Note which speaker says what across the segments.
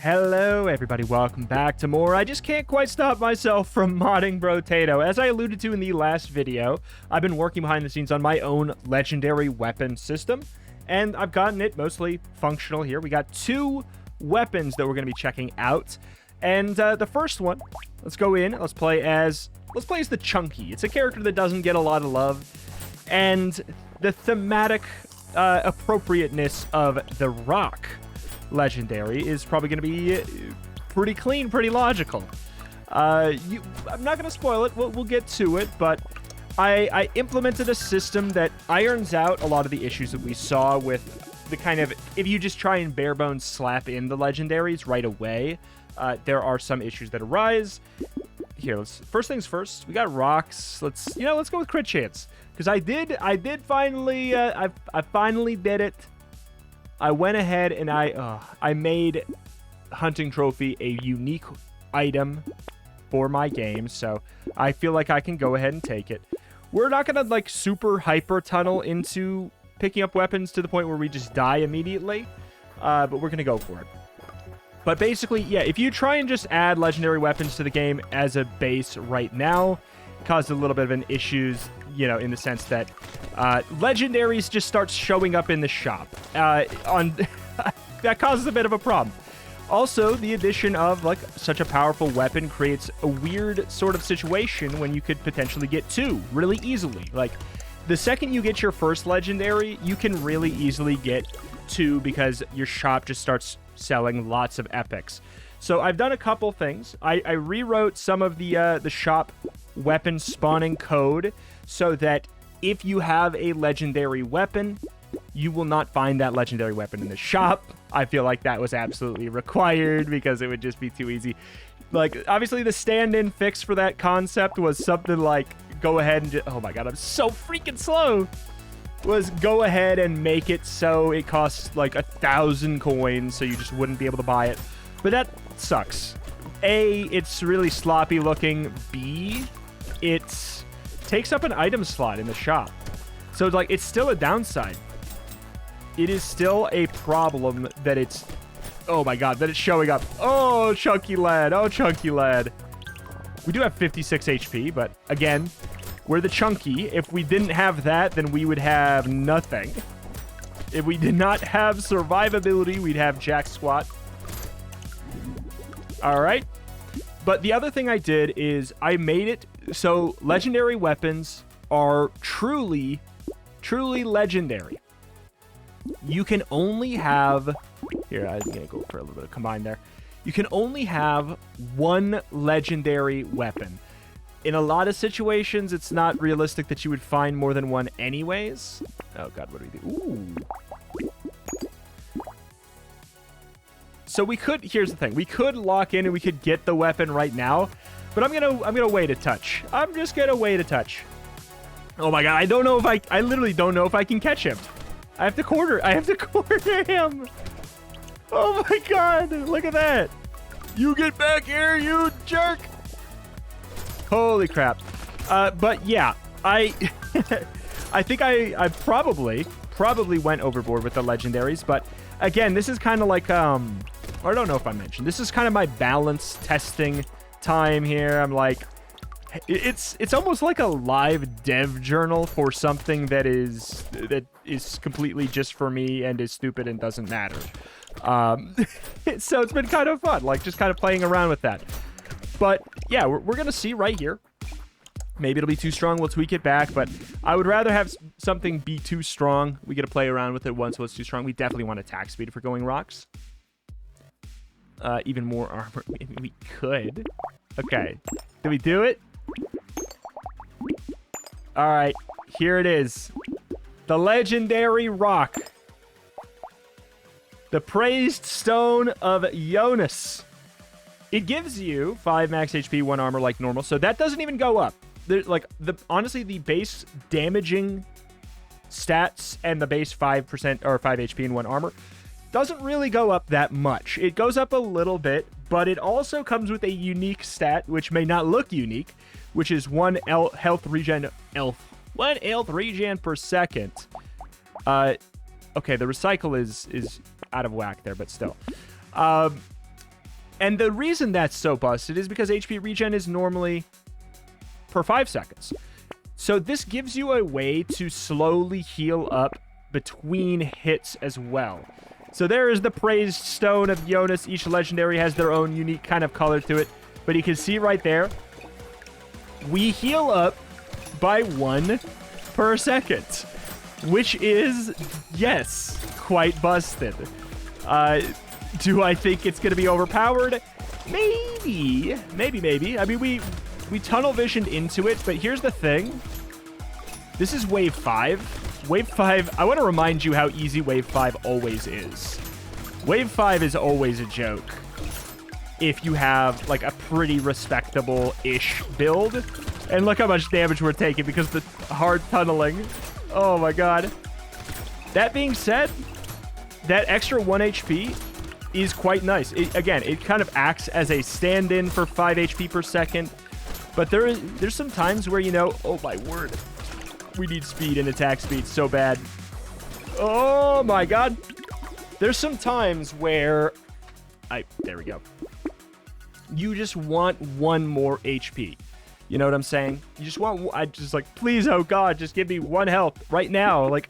Speaker 1: Hello everybody, welcome back to more. I just can't quite stop myself from modding Brotato. As I alluded to in the last video, I've been working behind the scenes on my own legendary weapon system, and I've gotten it mostly functional here. We got two weapons that we're going to be checking out, and the first one, let's go in, let's play as the Chunky. It's a character that doesn't get a lot of love, and the thematic appropriateness of the Rock legendary is probably going to be pretty clean, pretty logical. I'm not going to spoil it. We'll get to it, but I implemented a system that irons out a lot of the issues that we saw with the kind of, if you just try and bare bones slap in the legendaries right away, there are some issues that arise. Here, first things first, we got rocks. Let's go with crit chance, because I finally did it. I went ahead and I made Hunting Trophy a unique item for my game, so I feel like I can go ahead and take it. We're not going to, like, super hyper tunnel into picking up weapons to the point where we just die immediately, but we're going to go for it. But basically, yeah, if you try and just add legendary weapons to the game as a base right now, it causes a little bit of an issues, you know, in the sense that legendaries just start showing up in the shop. That causes a bit of a problem. Also, the addition of, like, such a powerful weapon creates a weird sort of situation when you could potentially get two really easily. Like, the second you get your first legendary, you can really easily get two because your shop just starts selling lots of epics. So I've done a couple things. I rewrote some of the shop weapon spawning code so that if you have a legendary weapon, you will not find that legendary weapon in the shop. I feel like that was absolutely required because it would just be too easy. Like, obviously the stand-in fix for that concept was something like, go ahead and just, oh my god, I'm so freaking slow, was go ahead and make it so it costs like 1,000 coins, so you just wouldn't be able to buy it. But that sucks. A, it's really sloppy looking. B, it takes up an item slot in the shop. So, like, it's still a downside. It is still a problem that it's, oh my god, that it's showing up. Oh, chunky lad. Oh, chunky lad. We do have 56 HP, but again, we're the Chunky. If we didn't have that, then we would have nothing. If we did not have survivability, we'd have jack squat. All right. But the other thing I did is I made it so legendary weapons are truly legendary. You can only have... Here, I'm going to go for a little bit of combine there. You can only have one legendary weapon. In a lot of situations, it's not realistic that you would find more than one anyways. Oh god, what do we do? Ooh. So we could, here's the thing, we could lock in and we could get the weapon right now, but I'm gonna wait a touch. I'm just gonna wait a touch. Oh my god, I literally don't know if I can catch him. I have to corner him. Oh my god, look at that. You get back here, you jerk. Holy crap. But yeah, I think I probably went overboard with the legendaries, but again, this is kind of like, I don't know if I mentioned, this is kind of my balance testing time here. I'm like, it's almost like a live dev journal for something that is completely just for me and is stupid and doesn't matter. So it's been kind of fun, like just kind of playing around with that. But yeah, we're going to see right here. Maybe it'll be too strong. We'll tweak it back. But I would rather have something be too strong. We get to play around with it once so it's too strong. We definitely want attack speed if we're going rocks. Even more armor. Maybe we could. Okay. Did we do it? All right. Here it is. The legendary rock. The praised stone of Jonas. It gives you 5 max HP, 1 armor like normal, so that doesn't even go up. Honestly, the base damaging stats and the base 5% or 5 HP and 1 armor doesn't really go up that much. It goes up a little bit, but it also comes with a unique stat, which may not look unique, which is 1 health regen per second. Okay, the recycle is out of whack there, but still. And the reason that's so busted is because HP regen is normally per 5 seconds. So this gives you a way to slowly heal up between hits as well. So there is the praised stone of Jonas. Each legendary has their own unique kind of color to it. But you can see right there, we heal up by 1 per second, which is, yes, quite busted. Do I think it's going to be overpowered? Maybe. I mean, we tunnel visioned into it, but here's the thing. This is wave 5. Wave 5, I want to remind you how easy wave 5 always is. Wave 5 is always a joke if you have, like, a pretty respectable-ish build. And look how much damage we're taking because of the hard tunneling. Oh, my God. That being said, that extra 1 HP is quite nice. Again, it kind of acts as a stand-in for 5 HP per second. But there's some times where, you know, oh, my word. We need speed and attack speed so bad. Oh, my God. There's some times where... there we go. You just want 1 more HP. You know what I'm saying? You just want... I just like, please, oh God, just give me 1 health right now. Like,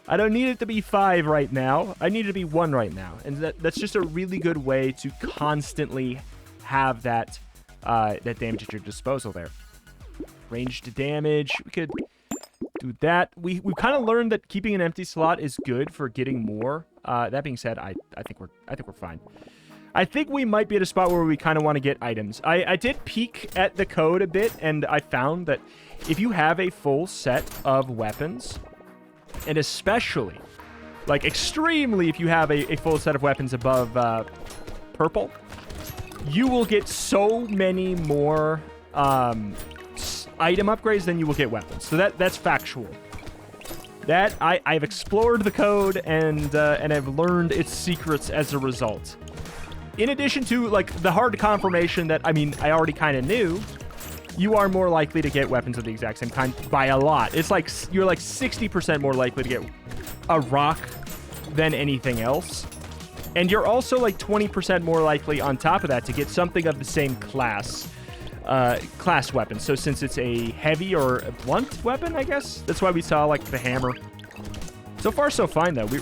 Speaker 1: I don't need it to be 5 right now. I need it to be 1 right now. And that's just a really good way to constantly have that damage at your disposal there. Ranged damage. We could do that. We kind of learned that keeping an empty slot is good for getting more. That being said, I think we're fine. I think we might be at a spot where we kind of want to get items. I did peek at the code a bit, and I found that if you have a full set of weapons, and especially, like extremely if you have a full set of weapons above purple, you will get so many more item upgrades than you will get weapons. So that's factual. That I've explored the code and I've learned its secrets as a result. In addition to, like, the hard confirmation that, I mean, I already kind of knew, you are more likely to get weapons of the exact same kind by a lot. It's like, you're like 60% more likely to get a rock than anything else. And you're also like 20% more likely on top of that to get something of the same class weapon. So since it's a heavy or a blunt weapon, I guess, that's why we saw, like, the hammer. So far, so fine, though. We're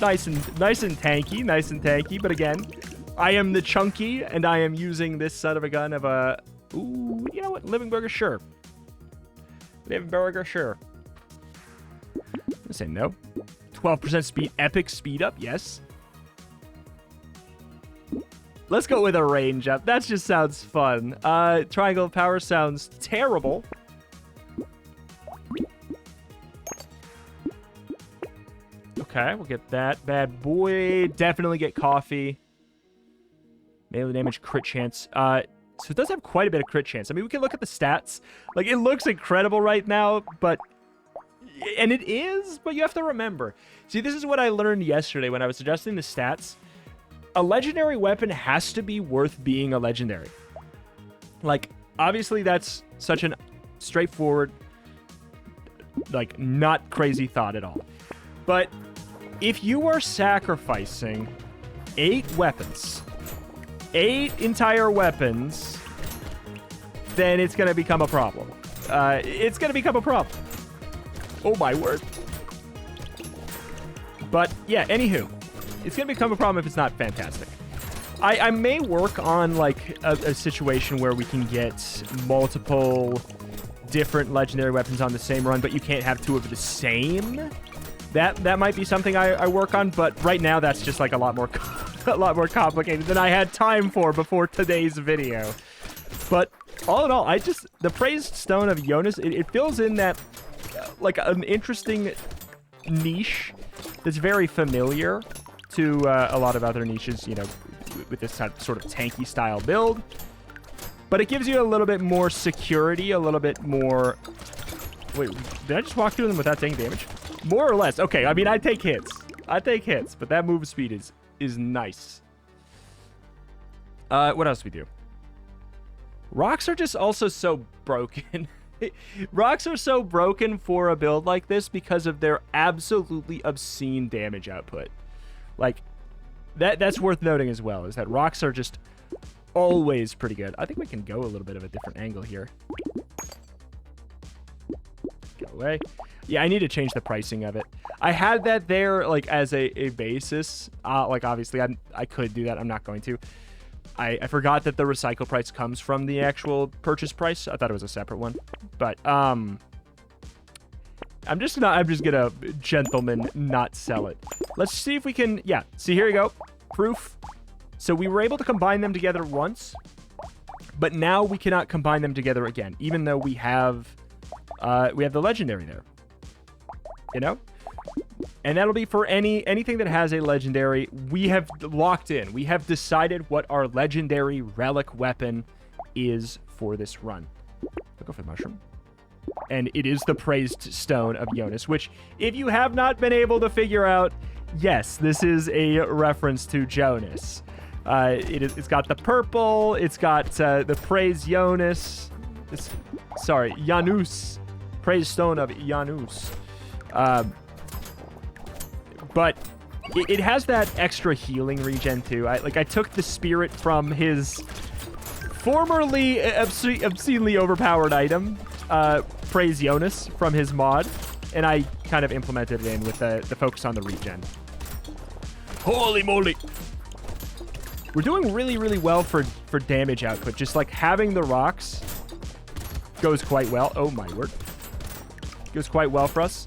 Speaker 1: nice and tanky, but again... I am the chunky, and I am using this son of a gun of a... Ooh, you know what? Living Burger, sure. Living Burger, sure. I'm gonna say no. 12% speed, epic speed up, yes. Let's go with a range up. That just sounds fun. Triangle of Power sounds terrible. Okay, we'll get that bad boy. Definitely get coffee. Melee damage, crit chance. So it does have quite a bit of crit chance. I mean, we can look at the stats. Like, it looks incredible right now, but... And it is, but you have to remember. See, this is what I learned yesterday when I was adjusting the stats. A legendary weapon has to be worth being a legendary. Like, obviously that's such an straightforward, like, not crazy thought at all. But if you are sacrificing 8 weapons... 8 entire weapons, then it's going to become a problem. It's going to become a problem. Oh, my word. But, yeah, anywho. It's going to become a problem if it's not fantastic. I may work on, like, a situation where we can get multiple different legendary weapons on the same run, but you can't have 2 of the same. That might be something I work on, but right now that's just, like, a lot more complicated than I had time for before today's video. But all in all, the praised stone of Jonas, it fills in that, like, an interesting niche that's very familiar to a lot of other niches, you know, with this sort of tanky style build. But it gives you a little bit more security, a little bit more... Wait, did I just walk through them without taking damage? More or less. Okay, I mean, I take hits, but that move speed is nice. What else do we do? Rocks are just also so broken. Rocks are so broken for a build like this because of their absolutely obscene damage output. Like, that's worth noting as well, is that rocks are just always pretty good. I think we can go a little bit of a different angle here. Get away. Yeah, I need to change the pricing of it. I had that there like as a basis. Like obviously I could do that. I'm not going to. I forgot that the recycle price comes from the actual purchase price. I thought it was a separate one. But I'm just gonna gentleman not sell it. Let's see if we can. Yeah, see, here you go. Proof. So we were able to combine them together once, but now we cannot combine them together again, even though we have the legendary there. You know? And that'll be for anything that has a legendary. We have locked in. We have decided what our legendary relic weapon is for this run. I'll go for the mushroom. And it is the praised stone of Jonas, which, if you have not been able to figure out, yes, this is a reference to Jonas. It's got the purple. It's got the praised Jonas. Janus. Praised stone of Janus. But it has that extra healing regen too. I took the spirit from his formerly obscenely overpowered item, Praise Jonas, from his mod, and I kind of implemented it in with the focus on the regen. Holy moly! We're doing really, really well for damage output. Just like having the rocks goes quite well. Oh my word. Goes quite well for us.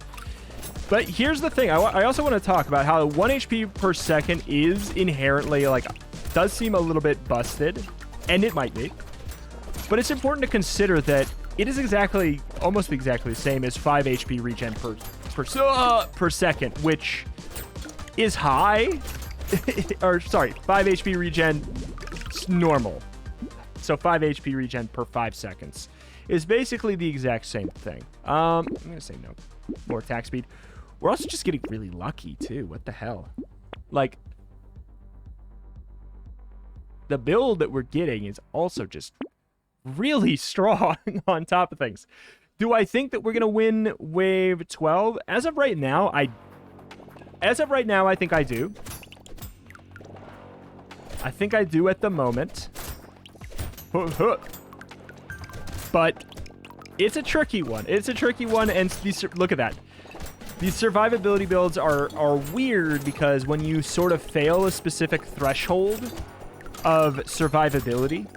Speaker 1: But here's the thing. I also want to talk about how 1 HP per second is inherently, like, does seem a little bit busted. And it might be. But it's important to consider that it is almost exactly the same as 5 HP regen per second, which is high. Or, sorry, 5 HP regen normal. So 5 HP regen per 5 seconds is basically the exact same thing. I'm going to say no. More attack speed. We're also just getting really lucky, too. What the hell? Like, the build that we're getting is also just really strong on top of things. Do I think that we're going to win Wave 12? As of right now, I think I do. I think I do at the moment. But it's a tricky one. It's a tricky one, and look at that. These survivability builds are weird because when you sort of fail a specific threshold of survivability,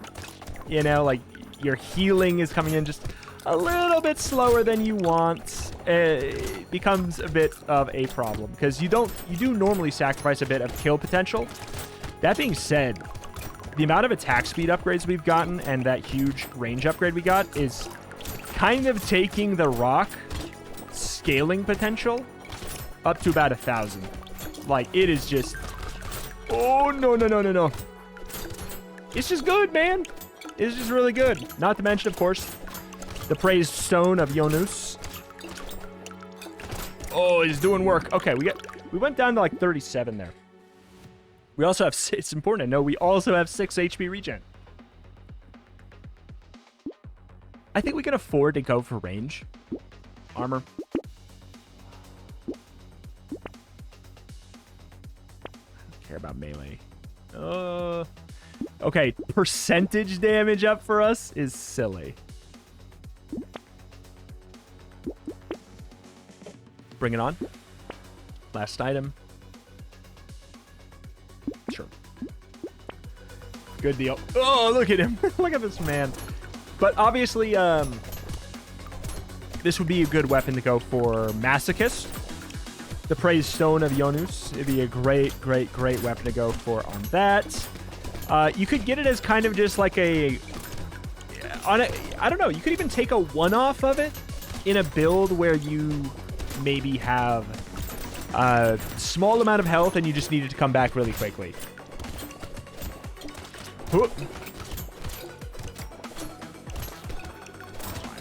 Speaker 1: you know, like your healing is coming in just a little bit slower than you want, it becomes a bit of a problem because you do normally sacrifice a bit of kill potential. That being said, the amount of attack speed upgrades we've gotten and that huge range upgrade we got is kind of taking the rock scaling potential up to about 1,000. Like, it is just... Oh, no. It's just good, man. It's just really good. Not to mention, of course, the praised stone of Jonas. Oh, he's doing work. Okay, we went down to like 37 there. We also have... It's important to know we also have 6 HP regen. I think we can afford to go for range. Armor. Care about melee. Okay, percentage damage up for us is silly. Bring it on. Last item. Sure. Good deal. Oh, look at him. Look at this man. But obviously, this would be a good weapon to go for Masochist. The Praised Stone of Jonas. It'd be a great weapon to go for on that. You could get it as kind of just like I don't know. You could even take a one-off of it in a build where you maybe have a small amount of health and you just need it to come back really quickly. Whoop.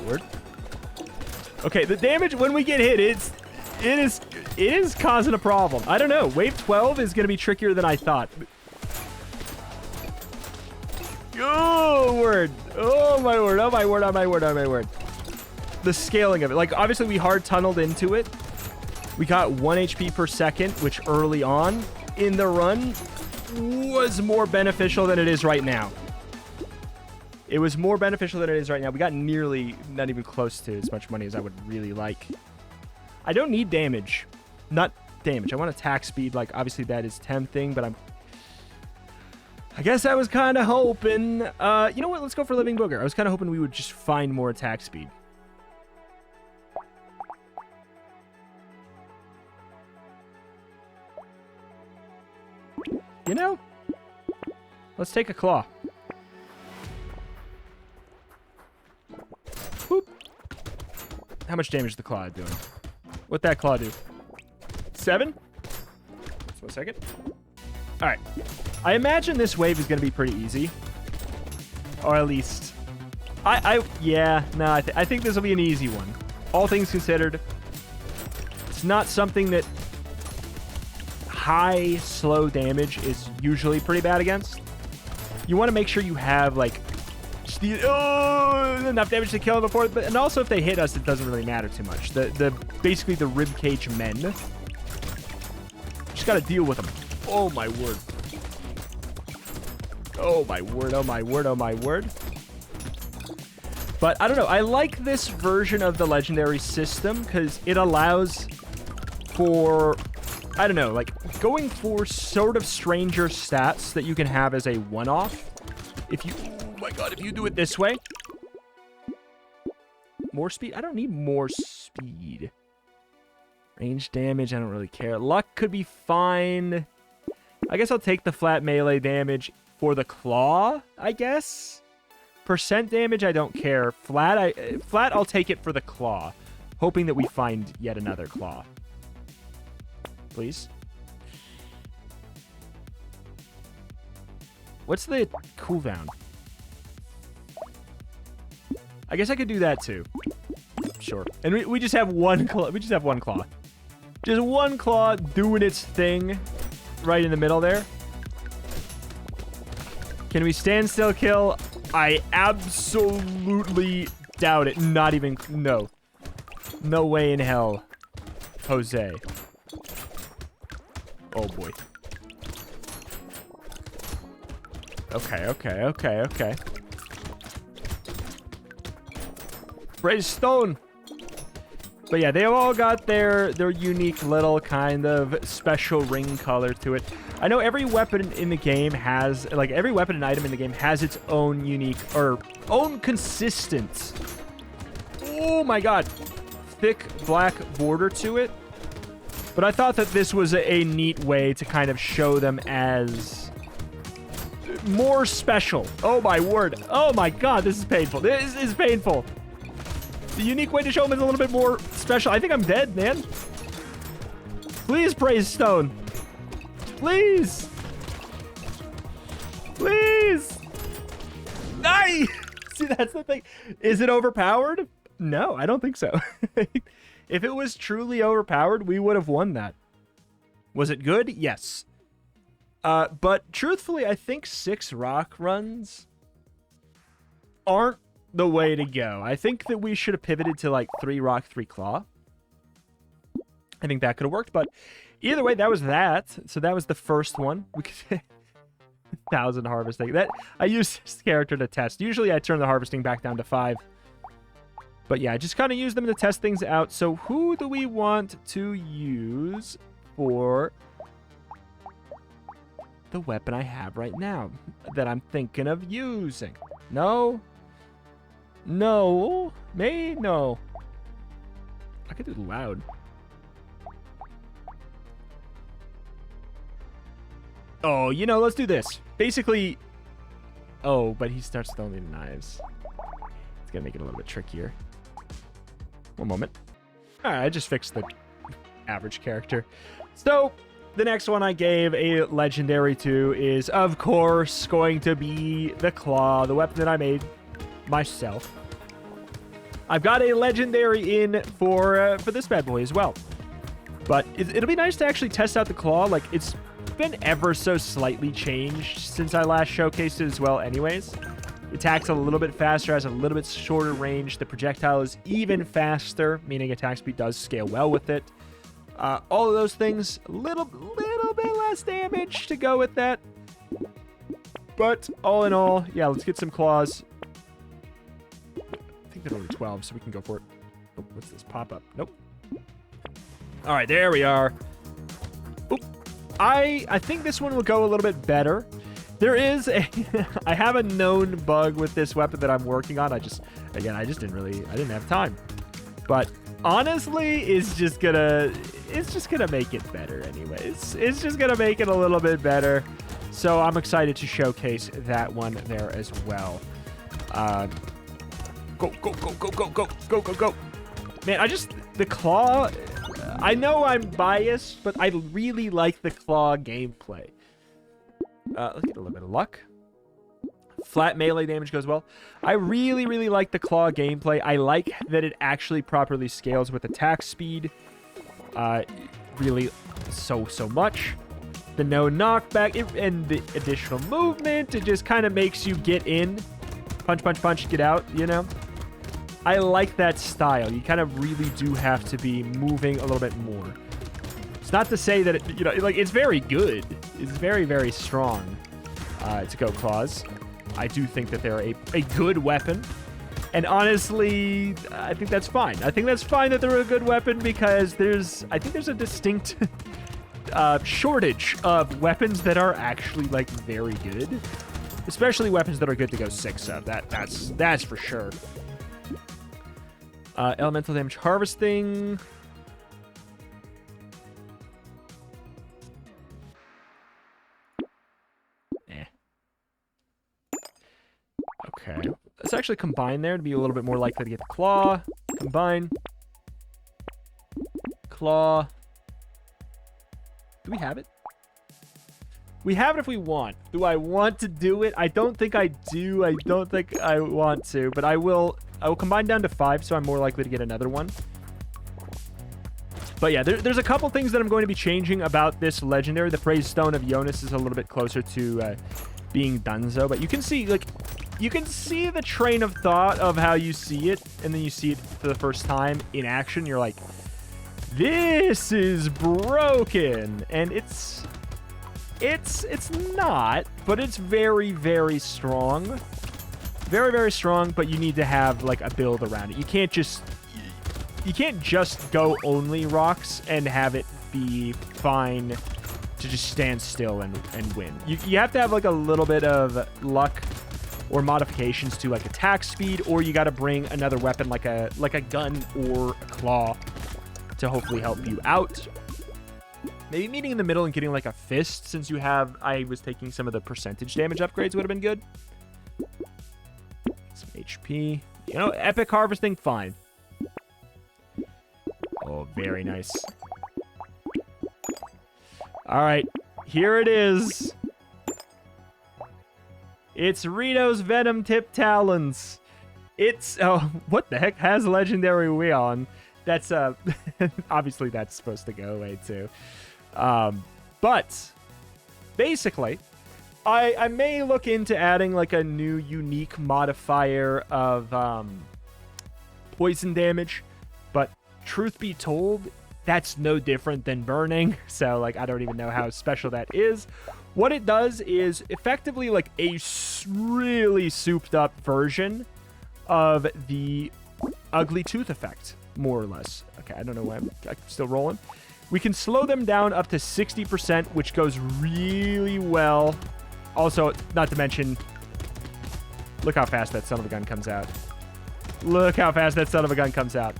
Speaker 1: Word. Okay, the damage when we get hit, it is causing a problem. I don't know. Wave 12 is going to be trickier than I thought. Oh, word. Oh, my word. Oh, my word. Oh, my word. Oh, my word. The scaling of it. Like, obviously, we hard tunneled into it. We got 1 HP per second, which early on in the run was more beneficial than it is right now. It was more beneficial than it is right now. We got nearly not even close to as much money as I would really like. I don't need damage. Not damage. I want attack speed. Like, obviously that is tempting, but I guess I was kind of hoping... you know what? Let's go for Living Booger. I was kind of hoping we would just find more attack speed. You know? Let's take a claw. Boop. How much damage is the claw doing? What'd that claw do? 7? Just 1 second. Alright. I imagine this wave is going to be pretty easy. Or at least... yeah, no, I think this will be an easy one. All things considered, it's not something that high, slow damage is usually pretty bad against. You want to make sure you have, like, enough damage to kill them before, and also if they hit us, it doesn't really matter too much. Basically the ribcage men. Just got to deal with them. Oh my word. Oh my word, oh my word, oh my word. But I don't know, I like this version of the legendary system because it allows for, I don't know, like going for sort of stranger stats that you can have as a one-off. If you, oh my god, if you do it this way. More speed? I don't need more speed. Range damage, I don't really care. Luck could be fine. I guess I'll take the flat melee damage for the claw, I guess. Percent damage, I don't care. Flat, I'll take it for the claw. Hoping that we find yet another claw. Please. What's the cooldown? I guess I could do that too. Sure. And we just have one claw. We just have one claw. Just one claw doing its thing right in the middle there. Can we stand still kill? I absolutely doubt it. Not even... No. No way in hell. Jose. Oh boy. Okay. Praise stone. But yeah, they've all got their unique little kind of special ring color to it. I know every weapon in the game has, like, every weapon and item in the game has its own unique, or own consistent, oh my god, thick black border to it. But I thought that this was a neat way to kind of show them as more special. Oh my word. Oh my god, this is painful. This is painful. The unique way to show them is a little bit more special. I think I'm dead, man. Please, praise stone. Please. Please. Nice. See, that's the thing. Is it overpowered? No, I don't think so. If it was truly overpowered, we would have won that. Was it good? Yes. But truthfully, I think 6 rock runs aren't the way to go. I think that we should have pivoted to like 3 rock, 3 claw. I think that could have worked, but either way, that was that. So that was the first one. We could 1,000 harvesting. That I used this character to test. Usually I turn the harvesting back down to 5. But yeah, I just kind of use them to test things out. So who do we want to use for the weapon I have right now that I'm thinking of using? No. No. Me? No. I could do loud. Oh, you know, let's do this. Basically... Oh, but he starts throwing the knives. It's going to make it a little bit trickier. One moment. Alright, I just fixed the average character. So, the next one I gave a legendary to is, of course, going to be the claw, the weapon that I made myself. I've got a legendary in for this bad boy as well. But it'll be nice to actually test out the claw. Like, it's been ever so slightly changed since I last showcased it as well anyways. It attacks a little bit faster, has a little bit shorter range. The projectile is even faster, meaning attack speed does scale well with it. All of those things, a little bit less damage to go with that. But all in all, yeah, let's get some claws. think they're only 12, so we can go for it. Oh, what's this pop-up? Nope. All right, there we are. Oop. I think this one will go a little bit better. There is a... I have a known bug with this weapon that I'm working on. I just didn't have time. But honestly, it's just gonna make it better anyways. It's just gonna make it a little bit better. So I'm excited to showcase that one there as well. Go, go, go, go, go, go, go, go, go. Man, the claw, I know I'm biased, but I really like the claw gameplay. Let's get a little bit of luck. Flat melee damage goes well. I really, really like the claw gameplay. I like that it actually properly scales with attack speed. Really so much. The no knockback and the additional movement, it just kind of makes you get in. Punch, punch, punch, get out, you know? I like that style. You kind of really do have to be moving a little bit more. It's not to say that, it's very good. It's very, very strong to go claws. I do think that they're a good weapon. And honestly, I think that's fine. I think that's fine that they're a good weapon because I think there's a distinct shortage of weapons that are actually, very good. Especially weapons that are good to go 6 of. That's for sure. Elemental damage harvesting. Okay. Let's actually combine there to be a little bit more likely to get the claw. Combine. Claw. Do we have it? We have it if we want. Do I want to do it? I don't think I do. I don't think I want to, but I will combine down to 5, so I'm more likely to get another one. But yeah, there's a couple things that I'm going to be changing about this legendary. The Praise Stone of Jonas is a little bit closer to being Dunzo, but you can see, you can see the train of thought of how you see it, and then you see it for the first time in action. You're like, this is broken, and it's not, but it's very, very strong. Very, very strong, but you need to have, a build around it. You can't just go only rocks and have it be fine to just stand still and win. You have to have, a little bit of luck or modifications to, attack speed, or you got to bring another weapon like a gun or a claw to hopefully help you out. Maybe meeting in the middle and getting a fist, since I was taking some of the percentage damage upgrades would have been good. Some HP. Epic harvesting, fine. Oh, very nice. All right, here it is. It's Rito's Venom-tip talons. What the heck has legendary we on? That's, obviously that's supposed to go away too. But basically, I may look into adding a new unique modifier of poison damage, but truth be told, that's no different than burning. So I don't even know how special that is. What it does is effectively a really souped up version of the ugly tooth effect, more or less. Okay, I don't know why I'm still rolling. We can slow them down up to 60%, which goes really well. Also, not to mention, look how fast that son of a gun comes out. Look how fast that son of a gun comes out.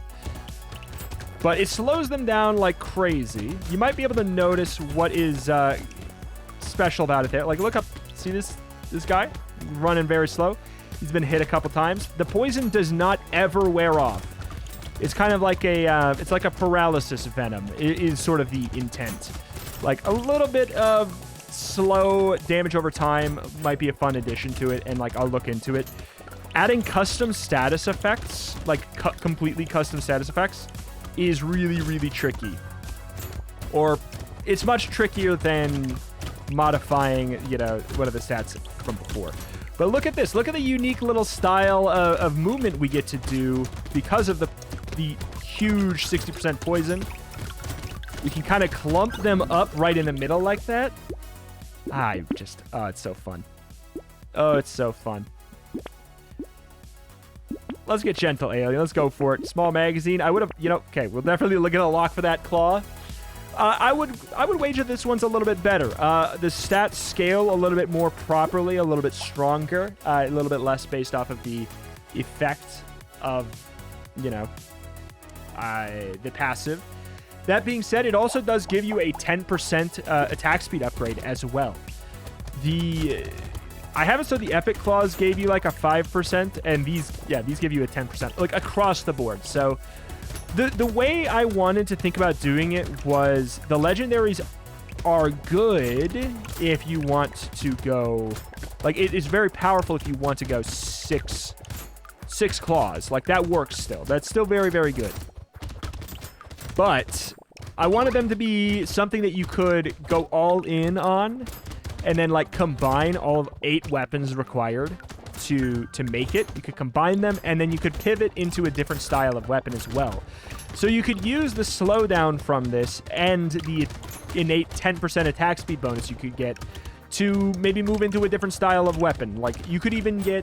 Speaker 1: But it slows them down like crazy. You might be able to notice what is special about it there. Look up. See this guy? Running very slow. He's been hit a couple times. The poison does not ever wear off. It's kind of like it's like a paralysis venom. It is sort of the intent. A little bit of slow damage over time might be a fun addition to it, and I'll look into it. Adding custom status effects, completely custom status effects, is really, really tricky. Or it's much trickier than modifying, what are the stats from before. But look at this. Look at the unique little style of movement we get to do because of the huge 60% poison. We can kind of clump them up right in the middle like that. Oh, it's so fun. Oh, it's so fun. Let's get gentle, alien. Let's go for it. Small magazine. I would have, you know, okay, we'll definitely look at a lock for that claw. I would wager this one's a little bit better. The stats scale a little bit more properly, a little bit stronger, a little bit less based off of the effect of, you know, the passive. That being said, it also does give you a 10% attack speed upgrade as well. I have it so the Epic Claws gave you like a 5%, and these give you a 10%, like across the board. So the way I wanted to think about doing it was the legendaries are good if you want to go, like it is very powerful if you want to go six claws. Like that works still. That's still very, very good. But I wanted them to be something that you could go all in on and then like combine all of 8 weapons required to make it. You could combine them and then you could pivot into a different style of weapon as well. So you could use the slowdown from this and the innate 10% attack speed bonus you could get to maybe move into a different style of weapon. Like you could even go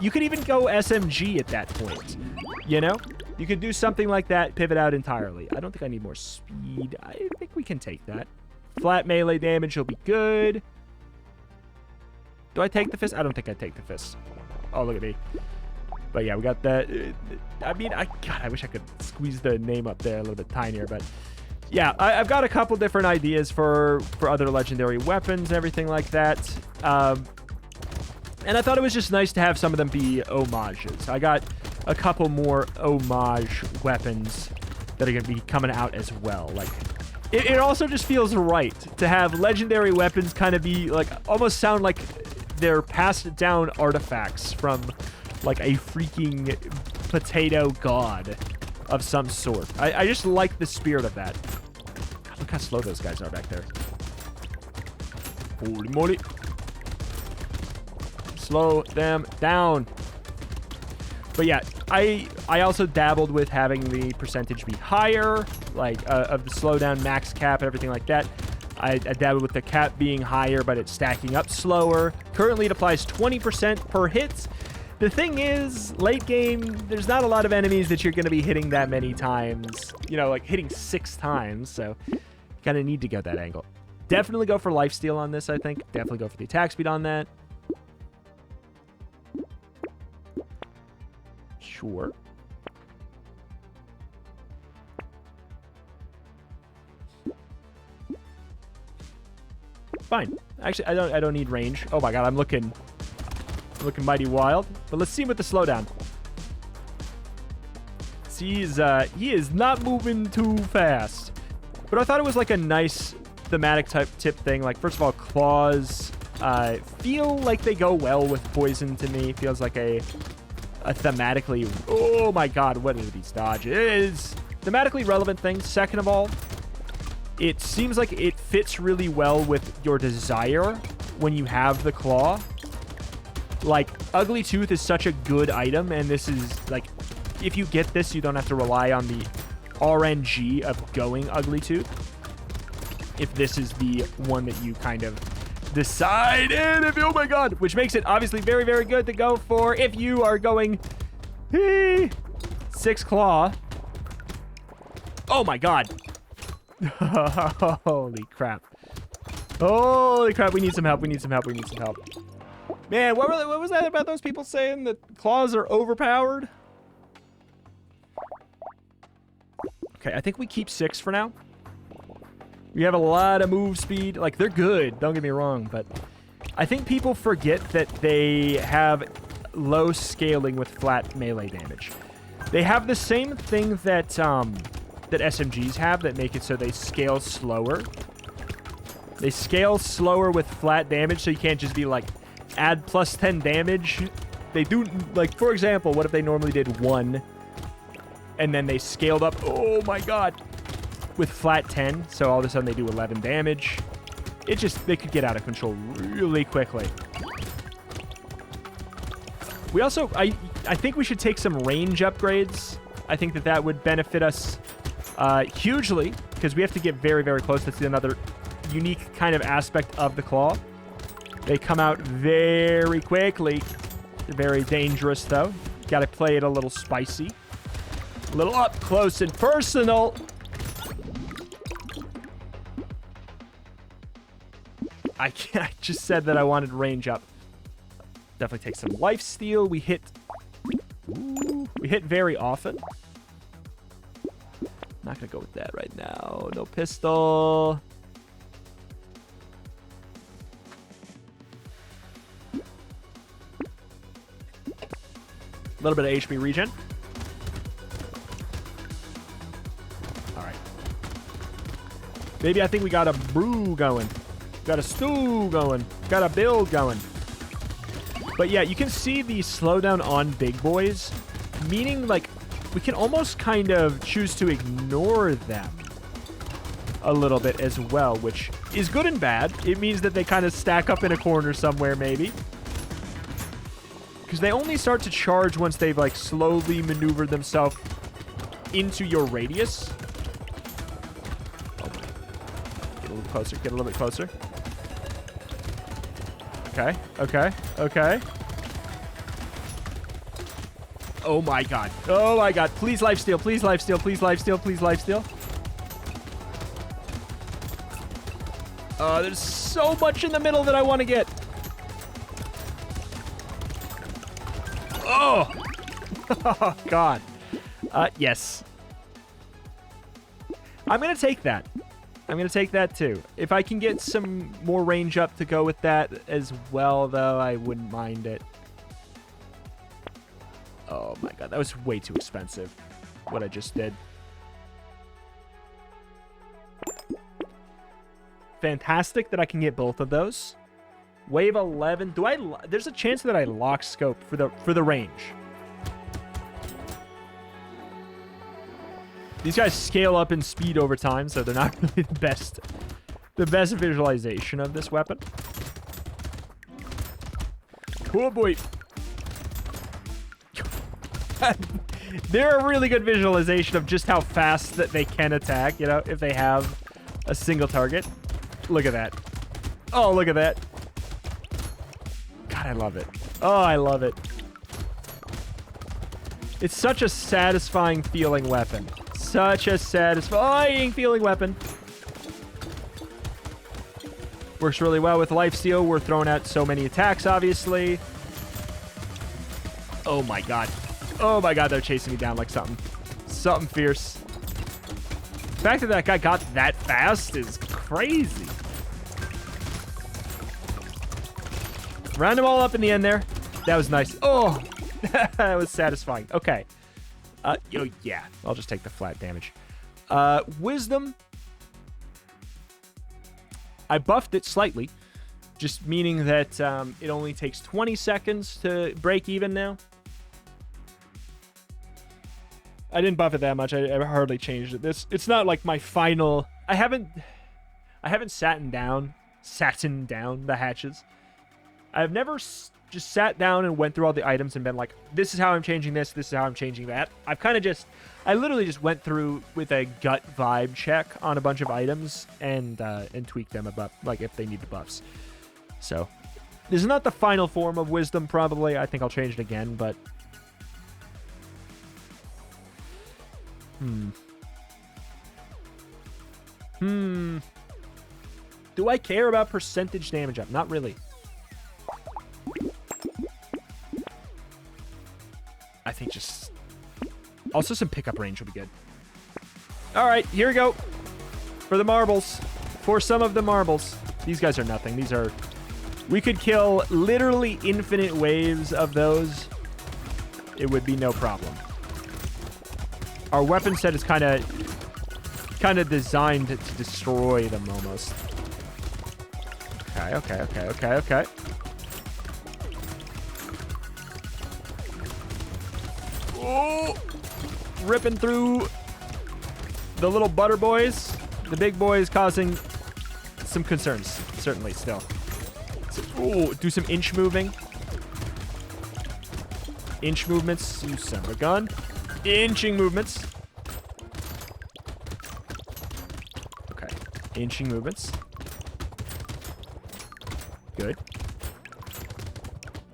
Speaker 1: SMG at that point, you know? You could do something like that, pivot out entirely. I don't think I need more speed. I think we can take that. Flat melee damage will be good. Do I take the fist? I don't think I take the fist. Oh, look at me. But yeah, we got that. I mean, God, I wish I could squeeze the name up there a little bit tinier. But yeah, I've got a couple different ideas for other legendary weapons and everything like that. And I thought it was just nice to have some of them be homages. I got a couple more homage weapons that are going to be coming out as well. Like, it also just feels right to have legendary weapons kind of be like, almost sound like they're passed down artifacts from like a freaking potato god of some sort. I just like the spirit of that. God, look how slow those guys are back there. Holy moly. Slow them down. But yeah, I also dabbled with having the percentage be higher, like of the slowdown max cap and everything like that. I dabbled with the cap being higher, but it's stacking up slower. Currently, it applies 20% per hit. The thing is, late game, there's not a lot of enemies that you're going to be hitting that many times. You know, like hitting 6 times, so you kind of need to go that angle. Definitely go for lifesteal on this, I think. Definitely go for the attack speed on that. Sure. Fine. Actually, I don't need range. Oh my god, I'm looking mighty wild. But let's see him with the slowdown. See, he is not moving too fast. But I thought it was like a nice thematic type tip thing. Like, first of all, claws feel like they go well with poison to me. Feels like a thematically, oh my god, what are these dodges? Thematically relevant thing. Second of all, it seems like it fits really well with your desire when you have the claw. Like, Ugly Tooth is such a good item, and this is, like, if you get this, you don't have to rely on the RNG of going Ugly Tooth. If this is the one that you kind of decided, oh my god, which makes it obviously very, very good to go for if you are going 6 claw. Oh my god. Holy crap. Holy crap, we need some help, we need some help, we need some help. Man, what was that about those people saying that claws are overpowered? Okay, I think we keep 6 for now. We have a lot of move speed. Like, they're good, don't get me wrong, but I think people forget that they have low scaling with flat melee damage. They have the same thing that that SMGs have that make it so they scale slower. They scale slower with flat damage, so you can't just be like, add plus 10 damage. They do, like, for example, what if they normally did 1 and then they scaled up, oh my god, with flat 10, so all of a sudden they do 11 damage. It just, they could get out of control really quickly. We also, I think we should take some range upgrades. I think that would benefit us hugely, because we have to get very, very close. That's another unique kind of aspect of the claw. They come out very quickly. They're very dangerous, though. Gotta play it a little spicy. A little up close and personal. I just said that I wanted range up. Definitely take some lifesteal. We hit very often. Not gonna go with that right now. No pistol. A little bit of HP regen. All right. Maybe I think we got a brew going. Got a stew going. Got a build going. But yeah, you can see the slowdown on big boys, meaning like we can almost kind of choose to ignore them a little bit as well, which is good and bad. It means that they kind of stack up in a corner somewhere maybe. Because they only start to charge once they've like slowly maneuvered themselves into your radius. Oh, get a little closer. Get a little bit closer. Okay. Okay. Okay. Oh my god. Oh my god. Please lifesteal. Please lifesteal. Please lifesteal. Please lifesteal. There's so much in the middle that I want to get. Oh! Oh, God. Yes. I'm going to take that. I'm going to take that, too. If I can get some more range up to go with that as well, though, I wouldn't mind it. Oh, my God. That was way too expensive, what I just did. Fantastic that I can get both of those. Wave 11. There's a chance that I lock scope for the range. These guys scale up in speed over time, so they're not really the best visualization of this weapon. Oh boy. They're a really good visualization of just how fast that they can attack, you know, if they have a single target. Look at that. Oh, look at that. I love it. Oh, I love it. It's such a satisfying feeling weapon. Such a satisfying feeling weapon. Works really well with lifesteal. We're throwing out so many attacks, obviously. Oh my god. Oh my god, they're chasing me down like something. Something fierce. The fact that guy got that fast is crazy. Round them all up in the end there. That was nice. Oh, that was satisfying. Okay. Yeah, I'll just take the flat damage. Wisdom. I buffed it slightly, just meaning that it only takes 20 seconds to break even now. I didn't buff it that much. I hardly changed it. It's not like my final. I haven't satin down the hatches. I've never just sat down and went through all the items and been like, this is how I'm changing this is how I'm changing that. I literally just went through with a gut vibe check on a bunch of items and tweaked them about, like, if they need the buffs. So, this is not the final form of wisdom, probably. I think I'll change it again, but... Do I care about percentage damage up? Not really. I think just... Also, some pickup range will be good. All right, here we go. For the marbles. For some of the marbles. These guys are nothing. These are... We could kill literally infinite waves of those. It would be no problem. Our weapon set is kind of designed to destroy them almost. Okay. Oh! Ripping through the little butter boys. The big boys causing some concerns, certainly, still. So, do some inch moving. Inch movements. You son of a gun. Inching movements. Okay. Inching movements. Good.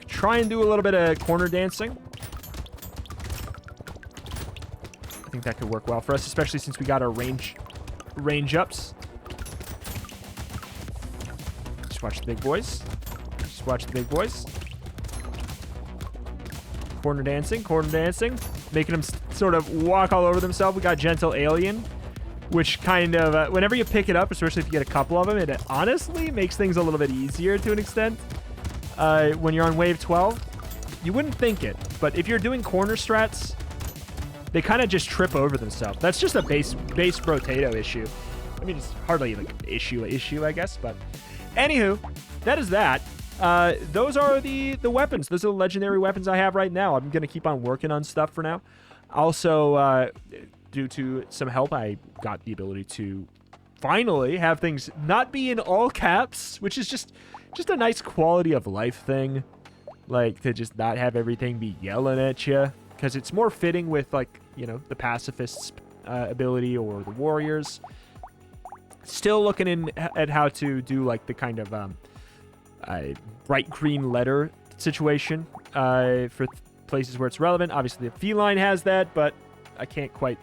Speaker 1: Try and do a little bit of corner dancing. think that could work well for us, especially since we got our range ups. Just watch the big boys. Just watch the big boys. Corner dancing, making them sort of walk all over themselves. We got Gentle Alien, which kind of, whenever you pick it up, especially if you get a couple of them, it honestly makes things a little bit easier to an extent. When you're on wave 12, you wouldn't think it, but if you're doing corner strats, they kind of just trip over themselves. That's just a base Brotato issue. I mean, it's hardly like an issue, I guess, but anywho, that is that. Those are the weapons. Those are the legendary weapons I have right now. I'm going to keep on working on stuff for now. Also, due to some help, I got the ability to finally have things not be in all caps, which is just a nice quality of life thing. Like, to just not have everything be yelling at you, because it's more fitting with, like, you know, the pacifist's ability or the warriors. Still looking at how to do, like, the kind of bright green letter situation for places where it's relevant. Obviously, the feline has that, but I can't quite.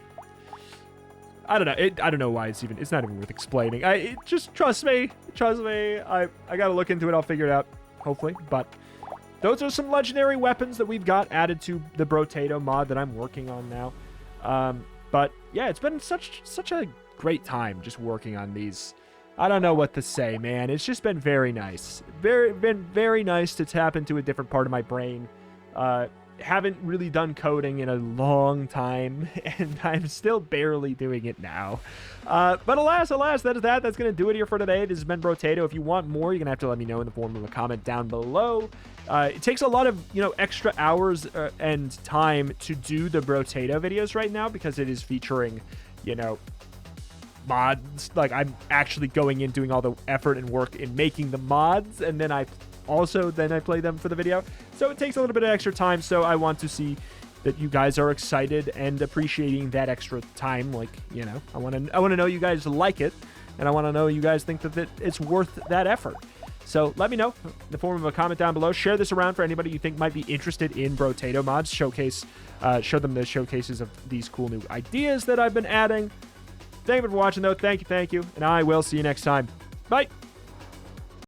Speaker 1: I don't know. I don't know why it's not even worth explaining. Just trust me. I gotta look into it. I'll figure it out, hopefully. But those are some legendary weapons that we've got added to the Brotato mod that I'm working on now. But yeah, it's been such a great time just working on these. I don't know what to say, man. It's just been very nice. Been very nice to tap into a different part of my brain. Haven't really done coding in a long time, and I'm still barely doing it now. But alas, that is that. That's going to do it here for today. This has been Brotato. If you want more, you're going to have to let me know in the form of a comment down below. It takes a lot of, extra hours and time to do the Brotato videos right now because it is featuring, mods. Like, I'm actually going in, doing all the effort and work in making the mods, and then I play them for the video. So it takes a little bit of extra time, so I want to see that you guys are excited and appreciating that extra time. Like, I want to know you guys like it, and I want to know you guys think that it's worth that effort. So let me know in the form of a comment down below. Share this around for anybody you think might be interested in Brotato mods. Show them the showcases of these cool new ideas that I've been adding. Thank you for watching, though. Thank you, and I will see you next time. Bye.